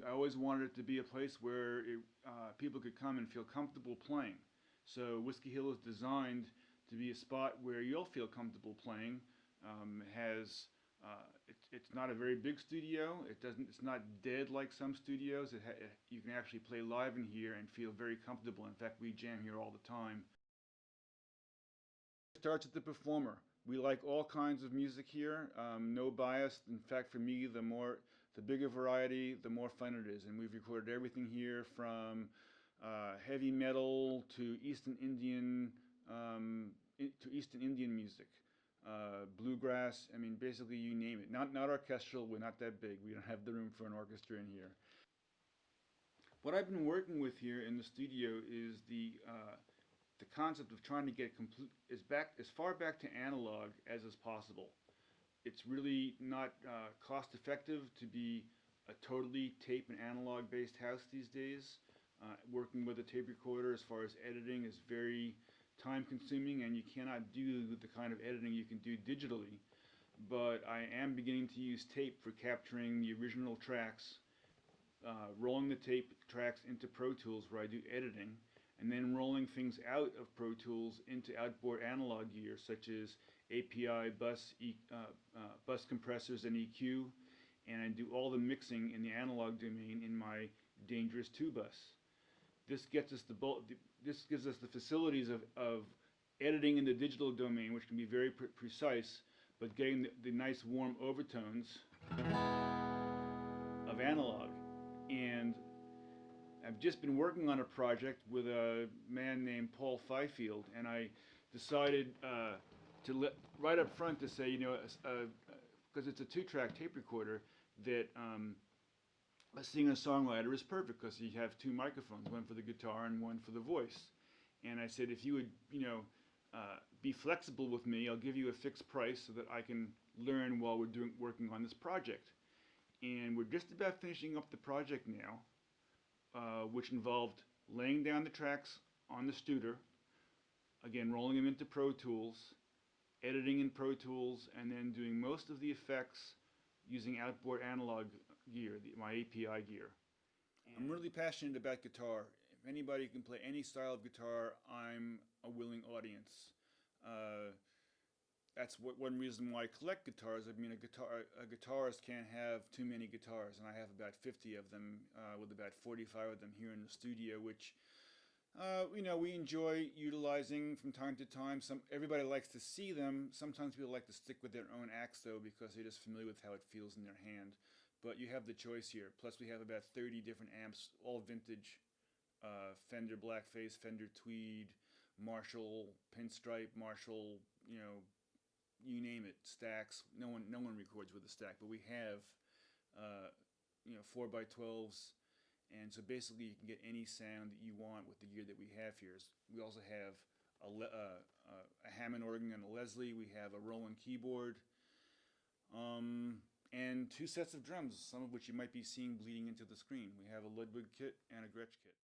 I always wanted it to be a place where people could come and feel comfortable playing. So Whiskey Hill is designed to be a spot where you'll feel comfortable playing. Has it's not a very big studio. It doesn't. It's not dead like some studios. You can actually play live in here and feel very comfortable. In fact, we jam here all the time. It starts at the performer. We like all kinds of music here. No bias. In fact, for me, the bigger variety, the more fun it is. And we've recorded everything here from heavy metal to Eastern Indian music, bluegrass. I mean, basically you name it. Not orchestral. We're not that big. We don't have the room for an orchestra in here. What I've been working with here in the studio is the concept of trying to get complete as far back to analog as possible. It's really not cost effective to be a totally tape and analog based house these days. Working with a tape recorder as far as editing is very time consuming, and you cannot do the kind of editing you can do digitally. But I am beginning to use tape for capturing the original tracks, rolling the tape tracks into Pro Tools where I do editing, and then rolling things out of Pro Tools into outboard analog gear such as API bus compressors and EQ, and I do all the mixing in the analog domain in my Dangerous 2 bus. This gets us this gives us the facilities of editing in the digital domain, which can be very precise, but getting the nice warm overtones of analog. And I've just been working on a project with a man named Paul Fifield, and I decided right up front to say, because it's a two-track tape recorder, that a singer-songwriter is perfect because you have two microphones, one for the guitar and one for the voice. And I said, if you would, be flexible with me, I'll give you a fixed price so that I can learn while we're working on this project. And we're just about finishing up the project now, which involved laying down the tracks on the Studer, again rolling them into Pro Tools, editing in Pro Tools, and then doing most of the effects using outboard analog gear, my API gear. I'm really passionate about guitar. If anybody can play any style of guitar, I'm a willing audience. That's one reason why I collect guitars. I mean, a guitarist can't have too many guitars, and I have about 50 of them, with about 45 of them here in the studio, which we enjoy utilizing from time to time. Everybody likes to see them. Sometimes people like to stick with their own axe though, because they're just familiar with how it feels in their hand. But you have the choice here. Plus, we have about 30 different amps, all vintage. Fender Blackface, Fender Tweed, Marshall Pinstripe, Marshall, you name it, stacks. No one records with a stack, but we have 4x12s, and so basically you can get any sound that you want with the gear that we have here. We also have a Hammond organ and a Leslie. We have a Roland keyboard, and two sets of drums, some of which you might be seeing bleeding into the screen. We have a Ludwig kit and a Gretsch kit.